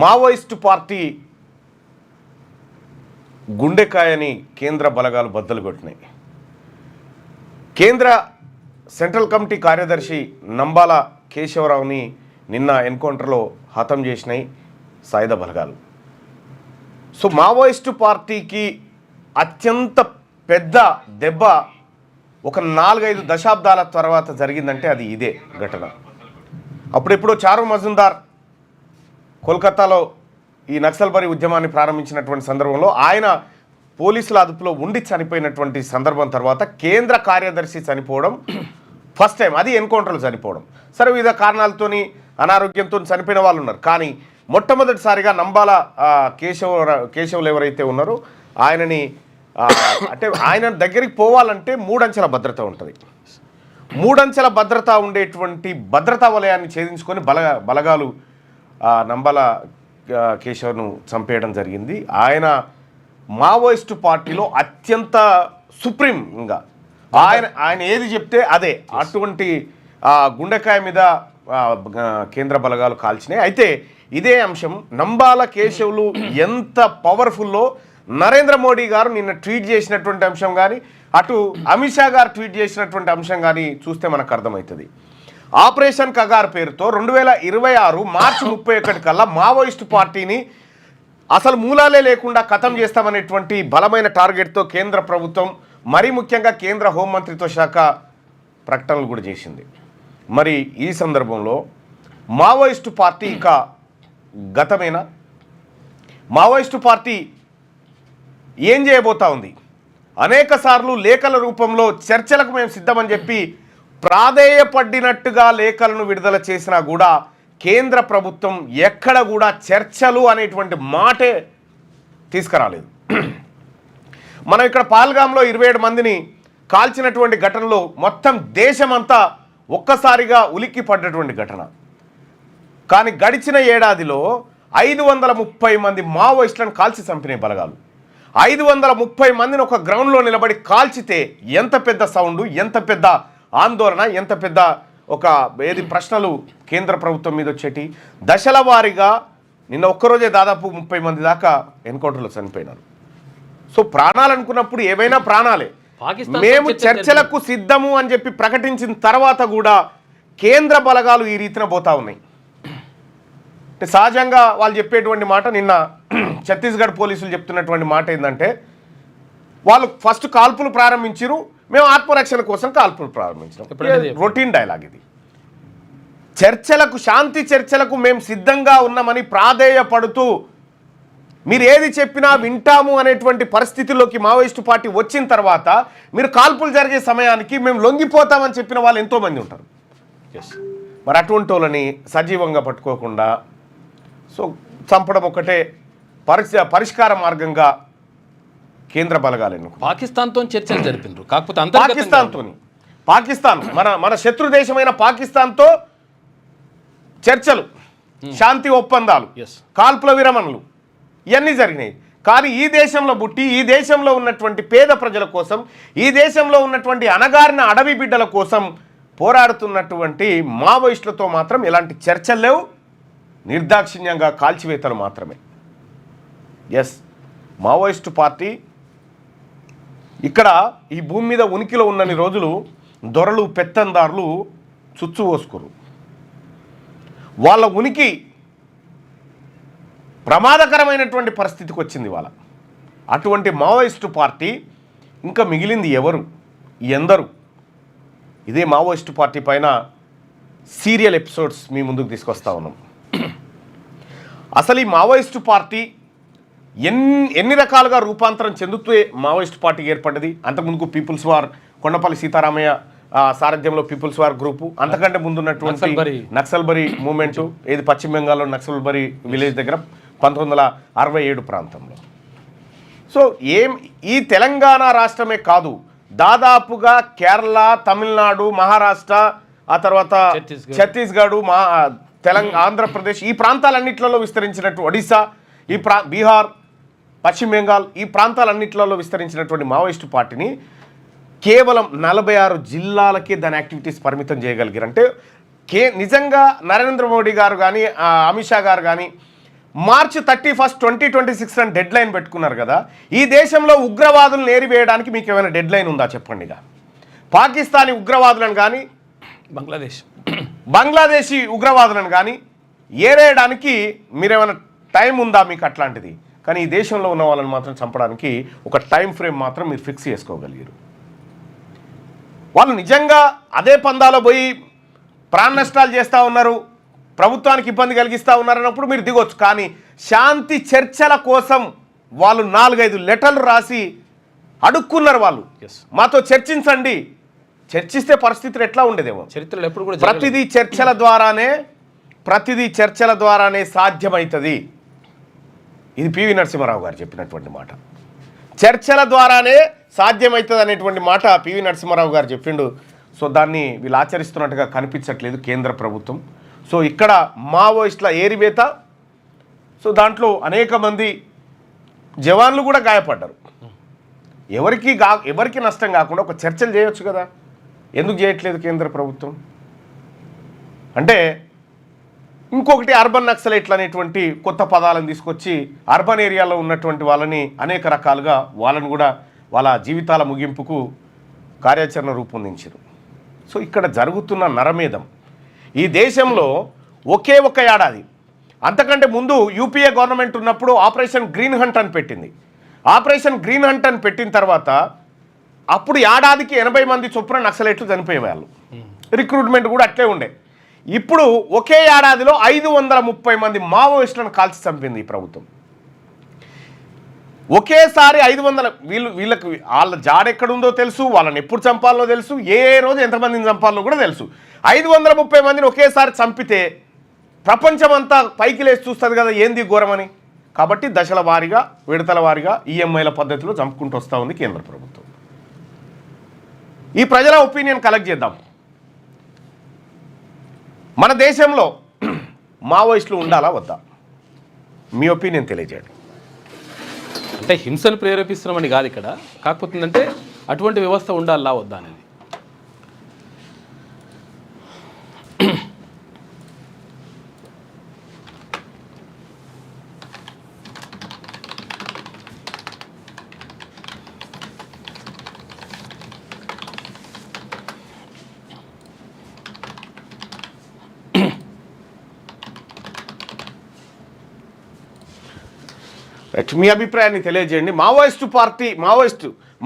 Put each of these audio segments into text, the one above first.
Maoist party గుండెకాయని కేంద్ర బలగాలు బద్దలు కొట్టినాయి. కేంద్ర సెంట్రల్ కమిటీ కార్యదర్శి నంబాల కేశవరావుని నిన్న ఎన్కౌంటర్లో హతం చేసినాయి సాయుధ బలగాలు. సో మావోయిస్టు పార్టీకి అత్యంత పెద్ద దెబ్బ ఒక 4-5 దశాబ్దాల తర్వాత జరిగిందంటే అది ఇదే ఘటన. అప్పుడెప్పుడో చారు మజుందార్ కోల్కతాలో ఈ నక్సల్బరీ ఉద్యమాన్ని ప్రారంభించినటువంటి సందర్భంలో ఆయన పోలీసుల అదుపులో ఉండి చనిపోయినటువంటి సందర్భం తర్వాత కేంద్ర కార్యదర్శి చనిపోవడం ఫస్ట్ టైం, అది ఎన్కౌంటర్లో చనిపోవడం. సరే వివిధ కారణాలతోని అనారోగ్యంతో చనిపోయిన వాళ్ళు ఉన్నారు, కానీ మొట్టమొదటిసారిగా నంబాల కేశవులు ఎవరైతే ఉన్నారో ఆయనని అంటే ఆయన దగ్గరికి పోవాలంటే 3 అంచెల భద్రత ఉంటుంది. 3 అంచెల భద్రత ఉండేటువంటి భద్రతా వలయాన్ని ఛేదించుకొని బలగాలు నంబాల కేశవ్ను చంపేయడం జరిగింది. ఆయన మావోయిస్టు పార్టీలో అత్యంత సుప్రీంగా ఆయన ఏది చెప్తే అదే, అటువంటి గుండెకాయ మీద కేంద్ర బలగాలు కాల్చినాయి. అయితే ఇదే అంశం నంబాల కేశవులు ఎంత పవర్ఫుల్లో నరేంద్ర మోడీ గారు నిన్న ట్వీట్ చేసినటువంటి అంశం కానీ, అటు అమిత్ షా గారు ట్వీట్ చేసినటువంటి అంశం కానీ చూస్తే మనకు అర్థమవుతుంది. ఆపరేషన్ కగార్ పేరుతో 2026 మార్చి 31 కల్లా మావోయిస్టు పార్టీని అసలు మూలాలే లేకుండా ఖతం చేస్తామనేటువంటి బలమైన టార్గెట్తో కేంద్ర ప్రభుత్వం, మరీ ముఖ్యంగా కేంద్ర హోంమంత్రిత్వ శాఖ ప్రకటనలు కూడా చేసింది. మరి ఈ సందర్భంలో మావోయిస్టు పార్టీ ఇక గతమేనా? మావోయిస్టు పార్టీ ఏం చేయబోతా ఉంది? అనేక సార్లు లేఖల రూపంలో చర్చలకు మేము సిద్ధమని చెప్పి ప్రాధేయపడినట్టుగా లేఖలను విడుదల చేసినా కూడా కేంద్ర ప్రభుత్వం ఎక్కడ కూడా చర్చలు అనేటువంటి మాటే తీసుకురాలేదు. మనం ఇక్కడ పాల్గాంలో 27 మందిని కాల్చినటువంటి ఘటనలో మొత్తం దేశమంతా ఒక్కసారిగా ఉలిక్కి పడ్డటువంటి ఘటన. కానీ గడిచిన ఏడాదిలో 530 మంది మావోయిస్టులను కాల్చి చంపినాయి బలగాలు. 530 మందిని ఒక గ్రౌండ్లో నిలబడి కాల్చితే ఎంత పెద్ద సౌండ్, ఎంత పెద్ద ఆందోళన, ఎంత పెద్ద ఒక ప్రశ్నలు కేంద్ర ప్రభుత్వం మీద వచ్చేటి. దశల వారీగా నిన్న ఒక్కరోజే దాదాపు 30 మంది దాకా ఎన్కౌంటర్లో చనిపోయినారు. సో ప్రాణాలు అనుకున్నప్పుడు ఏవైనా ప్రాణాలే. మేము చర్చలకు సిద్ధము అని చెప్పి ప్రకటించిన తర్వాత కూడా కేంద్ర బలగాలు ఈ రీతిన పోతా ఉన్నాయి. అంటే సహజంగా వాళ్ళు చెప్పేటువంటి మాట, నిన్న ఛత్తీస్గఢ్ పోలీసులు చెప్తున్నటువంటి మాట ఏంటంటే, వాళ్ళు ఫస్ట్ కాల్పులు ప్రారంభించారు, మేము ఆత్మరక్షణ కోసం కాల్పులు ప్రారంభించాం. రొటీన్ డైలాగ్ ఇది. చర్చలకు, శాంతి చర్చలకు మేము సిద్ధంగా ఉన్నామని ప్రాధేయపడుతూ మీరు ఏది చెప్పినా వింటాము అనేటువంటి పరిస్థితుల్లోకి మావోయిస్టు పార్టీ వచ్చిన తర్వాత మీరు కాల్పులు జరిగే సమయానికి మేము లొంగిపోతామని చెప్పిన వాళ్ళు ఎంతోమంది ఉంటారు. మరి అటువంటి వాళ్ళని సజీవంగా పట్టుకోకుండా సో చంపడం ఒకటే పరిష్కార మార్గంగా కేంద్ర బలగాలను పాకిస్తాన్తో చర్చలు జరిపినారు. కాకపోతే పాకిస్తాన్ మన శత్రు దేశమైన పాకిస్తాన్తో చర్చలు, శాంతి ఒప్పందాలు, కాల్పుల విరమణలు ఇవన్నీ జరిగినాయి. కానీ ఈ దేశంలో పుట్టి, ఈ దేశంలో ఉన్నటువంటి పేద ప్రజల కోసం, ఈ దేశంలో ఉన్నటువంటి అణగారిన అడవి బిడ్డల కోసం పోరాడుతున్నటువంటి మావోయిస్టులతో మాత్రం ఎలాంటి చర్చలు లేవు, నిర్దాక్షిణ్యంగా కాల్చివేతలు మాత్రమే. ఎస్, మావోయిస్టు పార్టీ ఇక్కడ ఈ భూమి మీద ఉనికిలో ఉన్నన్ని రోజులు దొరలు, పెత్తందారులు చుచ్చు పోసుకోరు. వాళ్ళ ఉనికి ప్రమాదకరమైనటువంటి పరిస్థితికి వచ్చింది వాళ్ళ. అటువంటి మావోయిస్టు పార్టీ ఇంకా మిగిలింది ఎవరు, ఎందరు? ఇదే మావోయిస్టు పార్టీ పైన సీరియల్ ఎపిసోడ్స్ మీ ముందుకు తీసుకొస్తా ఉన్నాం. అసలు ఈ మావోయిస్టు పార్టీ ఎన్ని రకాలుగా రూపాంతరం చెందుతూ మావోయిస్టు పార్టీ ఏర్పడ్డది. అంతకుముందుకు పీపుల్స్ వార్, కొండపల్లి సీతారామయ్య సారథ్యంలో పీపుల్స్ వార్ గ్రూపు, అంతకంటే ముందున్నటువంటి నక్సల్బరీ మూమెంటు, ఏది పశ్చిమ బెంగాల్లో నక్సల్బరీ విలేజ్ దగ్గర 1967 ప్రాంతంలో. సో ఈ తెలంగాణ రాష్ట్రమే కాదు, దాదాపుగా కేరళ, తమిళనాడు, మహారాష్ట్ర, ఆ తర్వాత ఛత్తీస్గఢ్, ఆంధ్రప్రదేశ్, ఈ ప్రాంతాలన్నింటిలో విస్తరించినట్టు, ఒడిశా, బీహార్, పశ్చిమ బెంగాల్, ఈ ప్రాంతాలన్నింటిలో విస్తరించినటువంటి మావోయిస్టు పార్టీని కేవలం 46 జిల్లాలకే దాని యాక్టివిటీస్ పరిమితం చేయగలిగారు. అంటే నిజంగా నరేంద్ర మోడీ గారు కానీ, అమిత్ షా గారు కానీ మార్చి 31, 2026 అని డెడ్ లైన్ పెట్టుకున్నారు కదా. ఈ దేశంలో ఉగ్రవాదులను ఏరివేయడానికి మీకు ఏమైనా డెడ్ లైన్ ఉందా చెప్పండిగా. పాకిస్తానీ ఉగ్రవాదులను కానీ బంగ్లాదేశీ ఉగ్రవాదులను కానీ ఏరేయడానికి మీరేమైనా టైం ఉందా మీకు అట్లాంటిది? కానీ ఈ దేశంలో ఉన్న వాళ్ళని మాత్రం చంపడానికి ఒక టైం ఫ్రేమ్ మాత్రం మీరు ఫిక్స్ చేసుకోగలిగారు. వాళ్ళు నిజంగా అదే పందాలో పోయి ప్రాణ నష్టాలు చేస్తూ ఉన్నారు, ప్రభుత్వానికి ఇబ్బంది కలిగిస్తూ ఉన్నారు అన్నప్పుడు మీరు దిగొచ్చు. కానీ శాంతి చర్చల కోసం వాళ్ళు 4-5 లెటర్లు రాసి అడుక్కున్నారు. వాళ్ళు మాతో చర్చించండి, చర్చిస్తే పరిస్థితులు ఎట్లా ఉండేదేమో. చరిత్రలో ఎప్పుడు కూడా ప్రతిదీ చర్చల ద్వారానే సాధ్యమవుతుంది. ఇది పివి నరసింహారావు గారు చెప్పినటువంటి మాట. చర్చల ద్వారానే సాధ్యమవుతుంది అనేటువంటి మాట పివి నరసింహారావు గారు చెప్పిండు. సో దాన్ని వీళ్ళు ఆచరిస్తున్నట్టుగా కనిపించట్లేదు కేంద్ర ప్రభుత్వం. సో ఇక్కడ మావోయిస్టుల ఏరివేత, సో దాంట్లో అనేక మంది జవాన్లు కూడా గాయపడ్డారు. ఎవరికి నష్టం కాకుండా ఒక చర్చలు చేయొచ్చు కదా, ఎందుకు చేయట్లేదు కేంద్ర ప్రభుత్వం? అంటే ఇంకొకటి అర్బన్ నక్సలైట్లు అనేటువంటి కొత్త పదాలను తీసుకొచ్చి అర్బన్ ఏరియాలో ఉన్నటువంటి వాళ్ళని అనేక రకాలుగా వాళ్ళని కూడా వాళ్ళ జీవితాల ముగింపుకు కార్యాచరణ రూపొందించారు. సో ఇక్కడ జరుగుతున్న నరమేధం ఈ దేశంలో ఒకే ఒక ఏడాది, అంతకంటే ముందు యూపీఏ గవర్నమెంట్ ఉన్నప్పుడు ఆపరేషన్ గ్రీన్ హంట్ అని పెట్టింది. ఆపరేషన్ గ్రీన్ హంట్ అని పెట్టిన తర్వాత అప్పుడు ఏడాదికి 80 మంది చొప్పున నక్సలైట్లు చనిపోయేవాళ్ళు. రిక్రూట్మెంట్ కూడా అట్లే ఉండే. ఇప్పుడు ఒకే ఏడాదిలో 530 మంది మావోయిస్టులను కాల్చి చంపింది ఈ ప్రభుత్వం. ఒకేసారి 500 వీళ్ళకి వాళ్ళ జాడెక్కడుందో తెలుసు, వాళ్ళని ఎప్పుడు చంపాలో తెలుసు, ఏ రోజు ఎంతమందిని చంపాలో కూడా తెలుసు. 530 మందిని ఒకేసారి చంపితే ప్రపంచమంతా పైకి లేచి చూస్తుంది కదా ఏంది ఘోరమని. కాబట్టి దశల వారీగా విడతల వారీగా ఈఎంఐల పద్ధతిలో చంపుకుంటూ వస్తూ ఉంది కేంద్ర ప్రభుత్వం. ఈ ప్రజల ఒపీనియన్ కలెక్ట్ చేద్దాం. మన దేశంలో మావోయిస్టులు ఉండాలా వద్దా? మీ ఒపీనియన్ తెలియజేయండి. అంటే హింసను ప్రేరేపిస్తున్నామని కాదు ఇక్కడ, కాకపోతే ఏంటంటే అటువంటి వ్యవస్థ ఉండాలా వద్దా అనేది. మీ అభిప్రాయాన్ని తెలియజేయండి.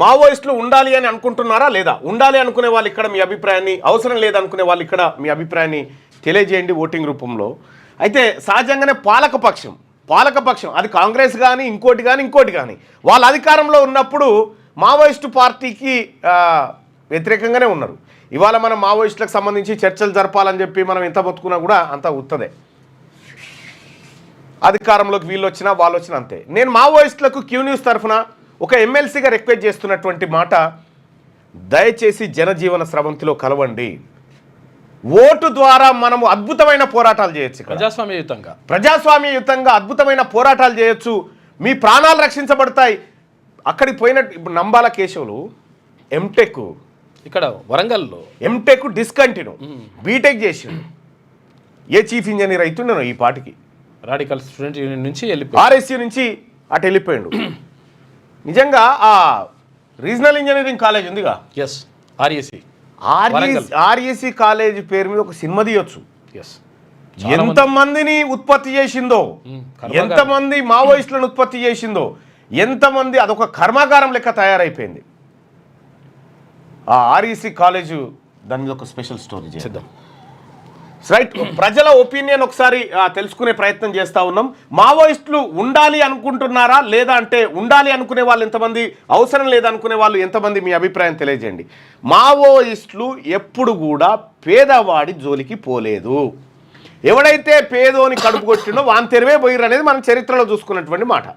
మావోయిస్టులు ఉండాలి అని అనుకుంటున్నారా లేదా? ఉండాలి అనుకునే వాళ్ళు ఇక్కడ మీ అభిప్రాయాన్ని, అవసరం లేదనుకునే వాళ్ళు ఇక్కడ మీ అభిప్రాయాన్ని తెలియజేయండి ఓటింగ్ రూపంలో. అయితే సహజంగానే పాలకపక్షం అది కాంగ్రెస్ కానీ ఇంకోటి కానీ వాళ్ళ అధికారంలో ఉన్నప్పుడు మావోయిస్టు పార్టీకి వ్యతిరేకంగానే ఉన్నారు. ఇవాళ మనం మావోయిస్టులకు సంబంధించి చర్చలు జరపాలని చెప్పి మనం ఎంత మొత్తుకున్నా కూడా అంతా ఉత్తదే. అధికారంలోకి వీళ్ళు వచ్చినా వాళ్ళు వచ్చినా అంతే. నేను మావోయిస్టులకు క్యూ న్యూస్ తరఫున ఒక ఎమ్మెల్సీగా రిక్వెస్ట్ చేస్తున్నటువంటి మాట, దయచేసి జనజీవన స్రవంతిలో కలవండి. ఓటు ద్వారా మనము అద్భుతమైన పోరాటాలు చేయొచ్చు. ప్రజాస్వామ్యయుతంగా అద్భుతమైన పోరాటాలు చేయొచ్చు. మీ ప్రాణాలు రక్షించబడతాయి. అక్కడికి పోయినట్టు ఇప్పుడు నంబాల కేశవులు ఎంటెక్, ఇక్కడ వరంగల్లో ఎంటెక్ డిస్కంటిన్యూ, బీటెక్ చేసిండు. ఏ చీఫ్ ఇంజనీర్ అవుతుండేనో ఈ పాటికి. రాడికల్ స్టూడెంట్ యూనియన్ నుంచి ఆర్ఎస్యూ నుంచి అటు వెళ్ళిపోయాడు. నిజంగా ఆ రీజనల్ ఇంజనీరింగ్ కాలేజ్ ఉందిగా, ఆర్ఎస్సి కాలేజ్ పేరు మీద ఒక సినిమా తీయొచ్చు. ఎంతమందిని ఉత్పత్తి చేసిందో, ఎంతమంది మావోయిస్టులను ఉత్పత్తి చేసిందో, ఎంతమంది, అదొక కర్మాగారం లెక్క తయారైపోయింది ఆ ఆర్ఎస్సి కాలేజు. దాని మీద ఒక స్పెషల్ స్టోరీ చేద్దాం. రైట్, ప్రజల ఒపీనియన్ ఒకసారి తెలుసుకునే ప్రయత్నం చేస్తూ ఉన్నాం. మావోయిస్టులు ఉండాలి అనుకుంటున్నారా లేదా అంటే ఉండాలి అనుకునే వాళ్ళు ఎంతమంది, అవసరం లేదనుకునే వాళ్ళు ఎంతమంది, మీ అభిప్రాయం తెలియజేయండి. మావోయిస్టులు ఎప్పుడు కూడా పేదవాడి జోలికి పోలేదు. ఎవడైతే పేదోని కడుపు కొట్టిండో వాని తెరవే పోయిర్రు అనేది మనం చరిత్రలో చూసుకున్నటువంటి మాట.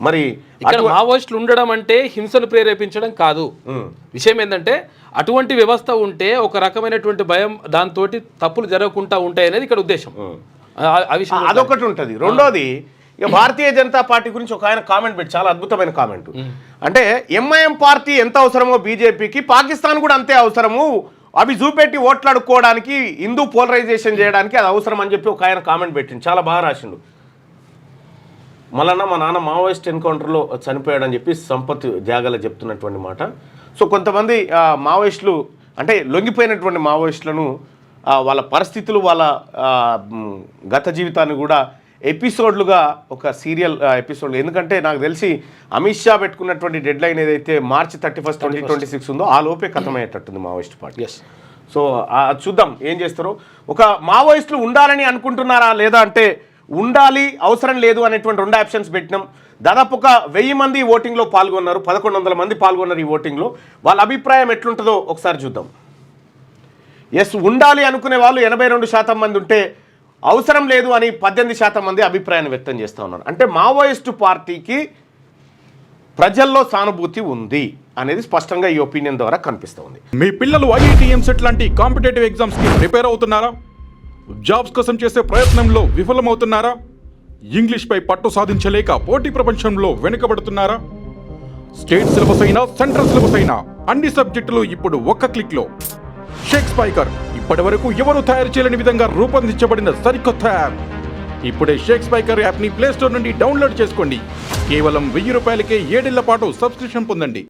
మరి ఇక్కడ మావోయిస్టులు ఉండడం అంటే హింసను ప్రేరేపించడం కాదు. విషయం ఏంటంటే అటువంటి వ్యవస్థ ఉంటే ఒక రకమైనటువంటి భయం, దాంతో తప్పులు జరగకుండా ఉంటాయి అనేది ఇక్కడ ఉద్దేశం. అదొకటి ఉంటుంది. రెండోది, ఇక భారతీయ జనతా పార్టీ గురించి ఒక ఆయన కామెంట్ పెట్టి, చాలా అద్భుతమైన కామెంట్. అంటే ఎంఐఎం పార్టీ ఎంత అవసరమో బీజేపీకి, పాకిస్తాన్ కూడా అంతే అవసరము, అవి చూపెట్టి ఓట్లాడుకోవడానికి, హిందూ పోలరైజేషన్ చేయడానికి అది అవసరం అని చెప్పి ఒక ఆయన కామెంట్ పెట్టిండు. చాలా బాగా రాసిండు. మళ్ళా మా నాన్న మావోయిస్ట్ ఎన్కౌంటర్లో చనిపోయాడని చెప్పి సంపత్ జాగల చెప్తున్నటువంటి మాట. సో కొంతమంది మావోయిస్టులు అంటే లొంగిపోయినటువంటి మావోయిస్టులను వాళ్ళ పరిస్థితులు వాళ్ళ గత జీవితాన్ని కూడా ఎపిసోడ్లుగా ఒక సీరియల్ ఎపిసోడ్, ఎందుకంటే నాకు తెలిసి అమిత్ షా పెట్టుకున్నటువంటి డెడ్ లైన్ ఏదైతే మార్చి 31, 2026 ఉందో ఆ లోపే ఖతమయ్యేటట్టుంది మావోయిస్ట్ పార్టీ. సో చూద్దాం ఏం చేస్తారో. ఒక మావోయిస్టులు ఉండాలని అనుకుంటున్నారా లేదా అంటే ఉండాలి, అవసరం లేదు అనేటువంటి 2 ఆప్షన్స్ పెట్టినాం. దాదాపు ఒక 1000 మంది ఓటింగ్లో పాల్గొన్నారు, 1100 మంది పాల్గొన్నారు ఈ ఓటింగ్లో. వాళ్ళ అభిప్రాయం ఎట్లుంటుందో ఒకసారి చూద్దాం. ఎస్ ఉండాలి అనుకునే వాళ్ళు 82% మంది ఉంటే అవసరం లేదు అని 18% మంది అభిప్రాయాన్ని వ్యక్తం చేస్తూ ఉన్నారు. అంటే మావోయిస్టు పార్టీకి ప్రజల్లో సానుభూతి ఉంది అనేది స్పష్టంగా ఈ ఒపీనియన్ ద్వారా కనిపిస్తూ ఉంది. మీ పిల్లలు ఐఐటి ఎంసెట్ లాంటి కాంపిటేటివ్ ఎగ్జామ్స్కి ప్రిపేర్ అవుతున్నారా? జాబ్స్ కోసం చేసే ప్రయత్నంలో విఫలమవుతున్నారా? ఇంగ్లీష్పై పట్టు సాధించలేక పోటీ ప్రపంచంలో వెనుకబడుతున్నారా? స్టేట్ సిలబస్ అయినా సెంట్రల్ సిలబస్ అయినా అన్ని సబ్జెక్టులు ఇప్పుడు ఒక్క క్లిక్లో. షేక్ స్పైకర్ ఇప్పటి వరకు ఎవరు తయారు చేయలేని విధంగా రూపొందించబడిన సరికొత్త యాప్. ఇప్పుడే షేక్ స్పైకర్ యాప్ని ప్లేస్టోర్ నుండి డౌన్లోడ్ చేసుకోండి. కేవలం 1000 రూపాయలకే 7 ఏళ్ల పాటు సబ్స్క్రిప్షన్ పొందండి.